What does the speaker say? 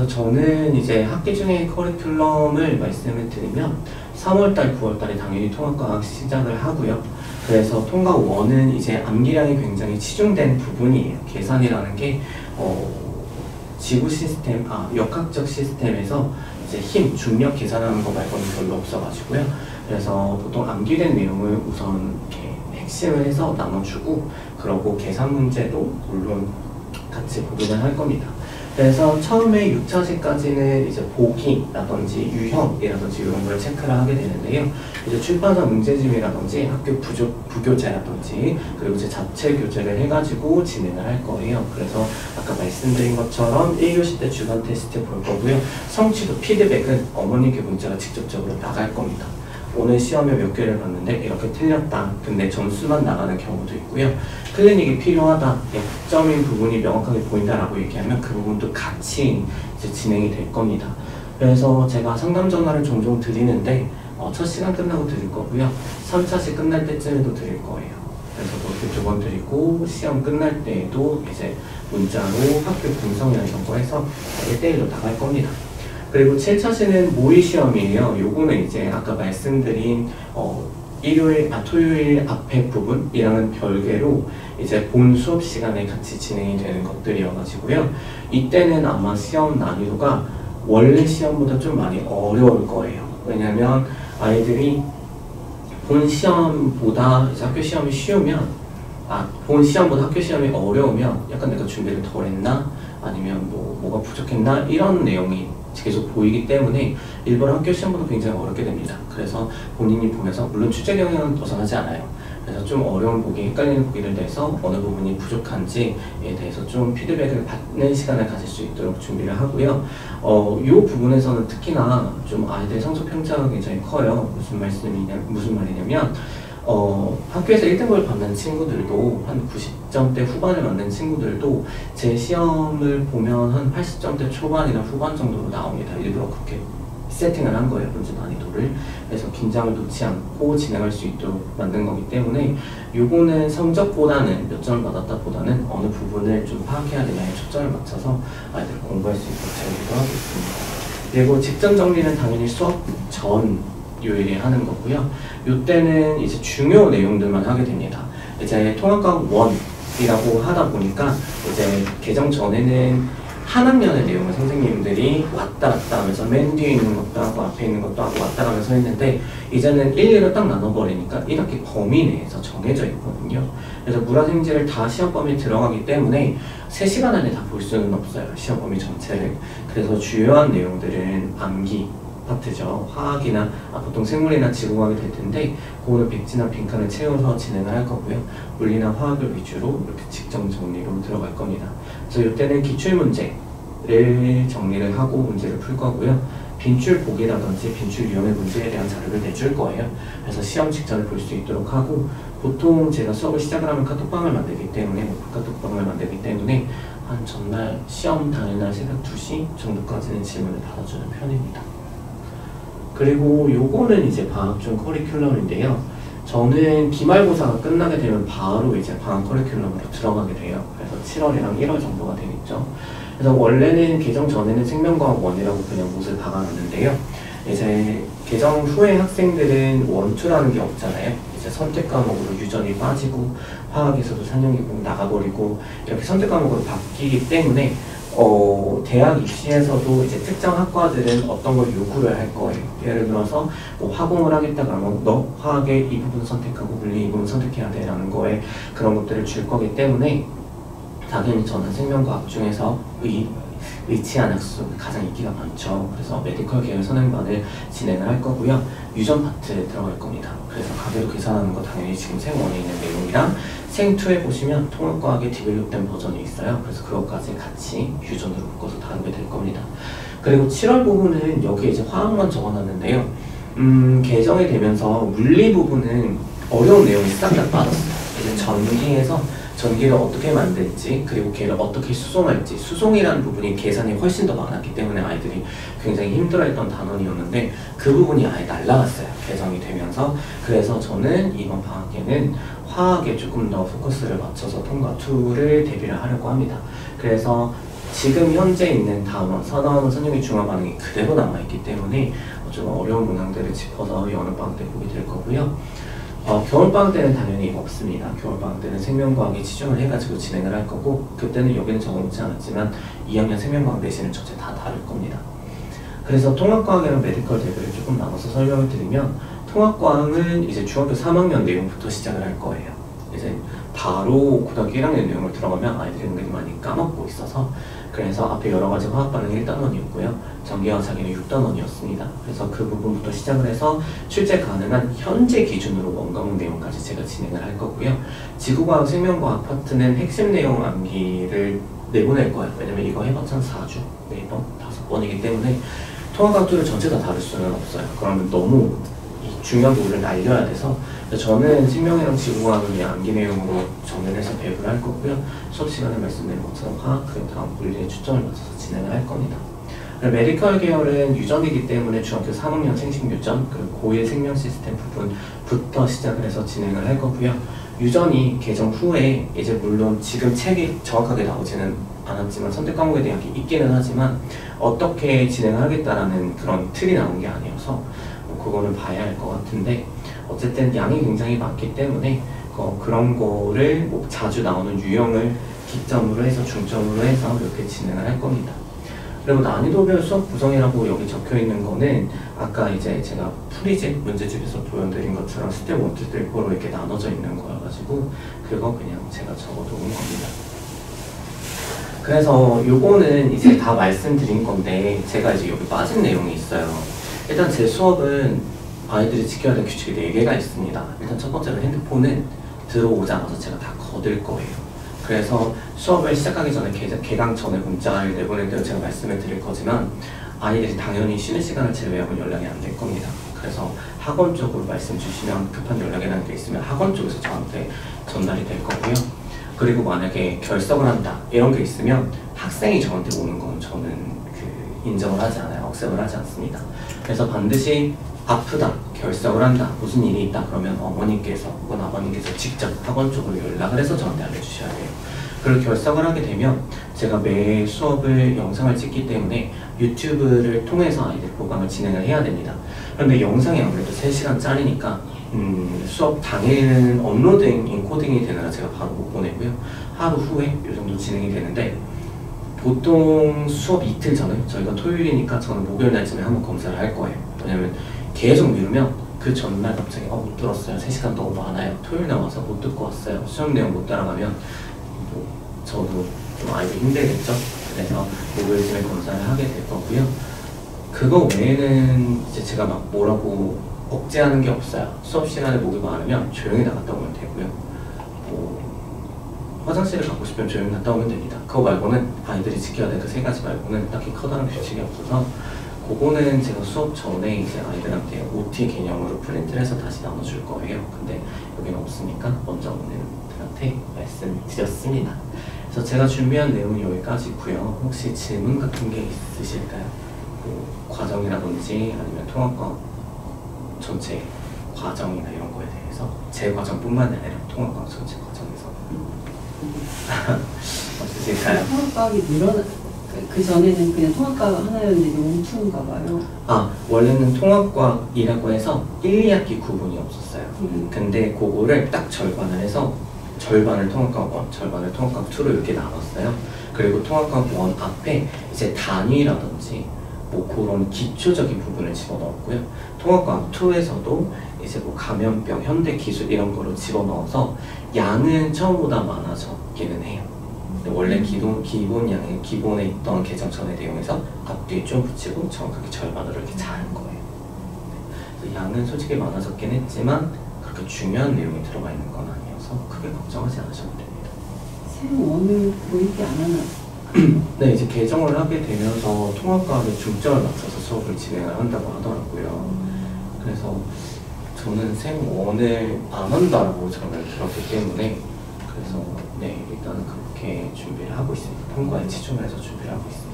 그래서 저는 이제 학기 중에 커리큘럼을 말씀을 드리면 3월달, 9월달에 당연히 통합과학 시작을 하고요. 그래서 통합 1은 이제 암기량이 굉장히 치중된 부분이에요. 계산이라는 게 지구 시스템, 역학적 시스템에서 이제 힘, 중력 계산하는 거 말고는 별로 없어가지고요. 그래서 보통 암기된 내용을 우선 이렇게 핵심을 해서 나눠주고, 그러고 계산 문제도 물론 같이 보기는 할 겁니다. 그래서 처음에 6차시까지는 이제 보기라든지 유형이라든지 이런 걸 체크를 하게 되는데요. 이제 출판사 문제집이라든지 학교 부교재라든지 그리고 이제 자체 교재를 해가지고 진행을 할 거예요. 그래서 아까 말씀드린 것처럼 1교시 때 주간 테스트 볼 거고요. 성취도 피드백은 어머니께 문자가 직접적으로 나갈 겁니다. 오늘 시험에 몇 개를 봤는데 이렇게 틀렸다. 근데 점수만 나가는 경우도 있고요. 클리닉이 필요하다. 약점인 부분이 명확하게 보인다라고 얘기하면 그 부분도 같이 이제 진행이 될 겁니다. 그래서 제가 상담 전화를 종종 드리는데 첫 시간 끝나고 드릴 거고요. 3차시 끝날 때쯤에도 드릴 거예요. 그래서 그렇게 2번 드리고 시험 끝날 때에도 이제 문자로 학교 분석이나 이런 거 해서 1대1로 나갈 겁니다. 그리고 7차시는 모의 시험이에요. 요거는 이제 아까 말씀드린 토요일 앞에 부분이랑은 별개로 이제 본 수업 시간에 같이 진행이 되는 것들이어가지고요. 이때는 아마 시험 난이도가 원래 시험보다 좀 많이 어려울 거예요. 왜냐면 아이들이 본 시험보다 이제 학교 시험이 쉬우면 본 시험보다 학교 시험이 어려우면 약간 내가 준비를 덜 했나? 아니면 뭐가 부족했나? 이런 내용이 계속 보이기 때문에 일부러 학교 시험보다 굉장히 어렵게 됩니다. 그래서 본인이 보면서 물론 출제 경향은 벗어나지 않아요. 그래서 좀 어려운 보기, 헷갈리는 보기를 내서 어느 부분이 부족한지에 대해서 좀 피드백을 받는 시간을 가질 수 있도록 준비를 하고요. 이 부분에서는 특히나 좀 아이들의 성적 편차가 굉장히 커요. 무슨 말이냐면 학교에서 1등급을 받는 친구들도 한 90점대 후반을 맞는 친구들도 제 시험을 보면 한 80점대 초반이나 후반 정도로 나옵니다. 일부러 그렇게 세팅을 한 거예요, 문제 난이도를. 그래서 긴장을 놓지 않고 진행할 수 있도록 만든 거기 때문에 요거는 성적보다는 몇 점을 받았다 보다는 어느 부분을 좀 파악해야 되냐에 초점을 맞춰서 아이들 공부할 수 있도록 제가 유도하고 있습니다. 그리고 직전 정리는 당연히 수업 전 요일에 하는 거고요. 이때는 이제 중요 내용들만 하게 됩니다. 이제 통합과학 1이라고 하다 보니까 이제 개정 전에는 한 학년의 내용을 선생님들이 왔다 갔다 하면서 맨 뒤에 있는 것도 하고 앞에 있는 것도 하고 왔다 가면서 했는데 이제는 1, 2로 딱 나눠버리니까 1학기 범위 내에서 정해져 있거든요. 그래서 물화생지를 다 시험 범위에 들어가기 때문에 3시간 안에 다 볼 수는 없어요. 시험 범위 전체를. 그래서 주요한 내용들은 암기 파트죠. 화학이나 보통 생물이나 지구과학이 될 텐데 그거는 백지나 빈칸을 채워서 진행을 할 거고요. 물리나 화학을 위주로 이렇게 직접 정리로 들어갈 겁니다. 그래서 이때는 기출문제를 정리를 하고 문제를 풀 거고요. 빈출 보기라든지 빈출 위험의 문제에 대한 자료를 내줄 거예요. 그래서 시험 직전에 볼 수 있도록 하고 보통 제가 수업을 시작을 하면 카톡방을 만들기 때문에 한 전날 시험 당일날 새벽 2시 정도까지는 질문을 받아주는 편입니다. 그리고 요거는 이제 방학 중 커리큘럼인데요. 저는 기말고사가 끝나게 되면 바로 이제 방학 커리큘럼으로 들어가게 돼요. 그래서 7월이랑 1월 정도가 되겠죠. 그래서 원래는 개정 전에는 생명과학 1이라고 그냥 못을 박아놨는데요. 이제 개정 후에 학생들은 1, 2라는 게 없잖아요. 이제 선택 과목으로 유전이 빠지고 화학에서도 4년기공 나가버리고 이렇게 선택 과목으로 바뀌기 때문에 대학 입시에서도 이제 특정 학과들은 어떤 걸 요구를 할 거예요. 예를 들어서 화공을 하겠다 그러면 너 화학의 이 부분 선택하고 물리 이 부분 선택해야 돼 라는 거에 그런 것들을 줄 거기 때문에 당연히 저는 생명과학 중에서 의치한 학습 가장 인기가 많죠. 그래서 메디컬 계열 선행반을 진행을 할 거고요. 유전 파트 들어갈 겁니다. 그래서 가계도 계산하는 거 당연히 지금 생1에 있는 내용이랑 생2에 보시면 통합과학의 디벨롭된 버전이 있어요. 그래서 그것까지 같이 유전으로 묶어서 다루게 될 겁니다. 그리고 7월 부분은 여기에 이제 화학만 적어놨는데요. 개정이 되면서 물리 부분은 어려운 내용이 싹 다 빠졌어요. 이제 전기를 어떻게 만들지, 그리고 걔를 어떻게 수송할지, 수송이라는 부분이 계산이 훨씬 더 많았기 때문에 아이들이 굉장히 힘들어했던 단원이었는데 그 부분이 아예 날라갔어요. 개정이 되면서. 그래서 저는 이번 방학에는 화학에 조금 더 포커스를 맞춰서 통과 2를 대비를 하려고 합니다. 그래서 지금 현재 있는 단원, 사단원 선생님의 중화 반응이 그대로 남아있기 때문에 좀 어려운 문항들을 짚어서 여름방학 때 보게 될 거고요. 겨울방학 때는 당연히 없습니다. 겨울방학 때는 생명과학에 치중을 해가지고 진행을 할 거고, 그때는 여기는 적어놓지 않았지만 2학년 생명과학 내신은 전체 다 다를 겁니다. 그래서 통합과학이랑 메디컬 대비를 조금 나눠서 설명을 드리면, 통합과학은 이제 중학교 3학년 내용부터 시작을 할 거예요. 이제 바로 고등학교 1학년 내용을 들어가면 아이들이 은근히 많이 까먹고 있어서, 그래서 앞에 여러 가지 화학 반응이 1단원이었고요. 전기화학자기는 6단원이었습니다. 그래서 그 부분부터 시작을 해서 출제 가능한 현재 기준으로 원과목 내용까지 제가 진행을 할 거고요. 지구과학, 생명과학 파트는 핵심 내용 암기를 내보낼 거예요. 왜냐면 이거 해봤자 4주, 4번, 5번이기 때문에 통합과학 툴을 전체 다 다룰 수는 없어요. 그러면 너무 중요한 부분을 날려야 돼서, 저는 생명이랑 지구과학을 그냥 암기 내용으로 정리해서 배부를 할 거고요. 수업 시간에 말씀드린 것처럼 화학, 그 다음 물리에 초점을 맞춰서 진행을 할 겁니다. 메디컬 계열은 유전이기 때문에 중학교 3학년 생식유전, 그리고 고1 생명 시스템 부분부터 시작을 해서 진행을 할 거고요. 유전이 개정 후에 이제 물론 지금 책이 정확하게 나오지는 않았지만 선택 과목에 대한 게 있기는 하지만 어떻게 진행하겠다라는 그런 틀이 나온 게 아니어서 그거는 봐야 할 것 같은데, 어쨌든 양이 굉장히 많기 때문에 그런 거를 뭐 자주 나오는 유형을 기점으로 해서 중점으로 해서 이렇게 진행을 할 겁니다. 그리고 난이도별 수업 구성이라고 여기 적혀 있는 거는 아까 이제 제가 프리집 문제집에서 보여드린 것처럼 스텝 1, 2, 3, 4로 이렇게 나눠져 있는 거여가지고 그거 그냥 제가 적어두은 겁니다. 그래서 요거는 이제 다 말씀드린 건데, 제가 이제 여기 빠진 내용이 있어요. 일단 제 수업은 아이들이 지켜야 될 규칙이 4개가 있습니다. 일단 첫 번째로 핸드폰은 들어오자마자 제가 다 거둘 거예요. 그래서 수업을 시작하기 전에 개강 전에 문자를 내보낼 때는 제가 말씀을 드릴 거지만 아이들이 당연히 쉬는 시간을 제외하고 연락이 안 될 겁니다. 그래서 학원 쪽으로 말씀 주시면 급한 연락이라는 게 있으면 학원 쪽에서 저한테 전달이 될 거고요. 그리고 만약에 결석을 한다 이런 게 있으면 학생이 저한테 오는 건 저는 인정을 하지 않아요. 억셉을 하지 않습니다. 그래서 반드시 아프다, 결석을 한다, 무슨 일이 있다 그러면 어머님께서 혹은 아버님께서 직접 학원 쪽으로 연락을 해서 저한테 알려주셔야 돼요. 그리고 결석을 하게 되면 제가 매 수업을 영상을 찍기 때문에 유튜브를 통해서 아이들 보강을 진행을 해야 됩니다. 그런데 영상이 아무래도 3시간짜리니까 수업 당일은 업로딩, 인코딩이 되느라 제가 바로 못 보내고요. 하루 후에 이 정도 진행이 되는데, 보통 수업 이틀 전에, 저희가 토요일이니까 저는 목요일 날쯤에 한번 검사를 할 거예요. 왜냐면 계속 미루면 그 전날 갑자기 못 들었어요. 3시간 너무 많아요. 토요일 날 와서 못 듣고 왔어요. 시험 내용 못 따라가면 저도 좀 아이들 힘들겠죠. 그래서 목요일쯤에 검사를 하게 될 거고요. 그거 외에는 이제 제가 막 뭐라고 억제하는 게 없어요. 수업 시간에 목이 마르면 조용히 나갔다 오면 되고요. 화장실을 가고 싶으면 조용히 갔다 오면 됩니다. 그거 말고는 아이들이 지켜야 될 그 3가지 말고는 딱히 커다란 규칙이 없어서, 그거는 제가 수업 전에 이제 아이들한테 OT 개념으로 프린트를 해서 다시 나눠줄 거예요. 근데 여기는 없으니까 먼저 오늘들한테 말씀드렸습니다. 그래서 제가 준비한 내용은 여기까지고요. 혹시 질문 같은 게 있으실까요? 뭐 과정이라든지 아니면 통합과학 전체 과정이나 이런 거에 대해서, 제 과정뿐만 아니라 통합과학 전체 과정에서 없으실까요? 통합과학이 그 전에는 그냥 통합과학 하나였는데 용투인가 봐요. 원래는 통합과학이라고 해서 1, 2학기 구분이 없었어요. 근데 그거를 딱 절반을 해서 절반을 통합과학 1, 절반을 통합과학 2로 이렇게 나눴어요. 그리고 통합과학 1 앞에 이제 단위라든지 뭐 그런 기초적인 부분을 집어넣었고요. 통합과학 2에서도 이제 뭐 감염병, 현대기술 이런 거로 집어넣어서 양은 처음보다 많아졌기는 해요. 근데 원래 기본 양의 기본에 있던 개정천의 내용에서 앞뒤에 좀 붙이고 정확하게 절반으로 이렇게 자른 거예요. 그래서 양은 솔직히 많아졌긴 했지만 그렇게 중요한 내용이 들어가 있는 건 아니어서 크게 걱정하지 않으셔도 됩니다. 새로 원을 보이게 안 하나? 네, 이제 개정을 하게 되면서 통합과학에 중점을 맞춰서 수업을 진행을 한다고 하더라고요. 그래서 저는 생1을 안 한다고 저는 들었기 때문에, 그래서 네, 일단은 그렇게 준비를 하고 있습니다. 통과에 치중을 해서 준비를 하고 있습니다.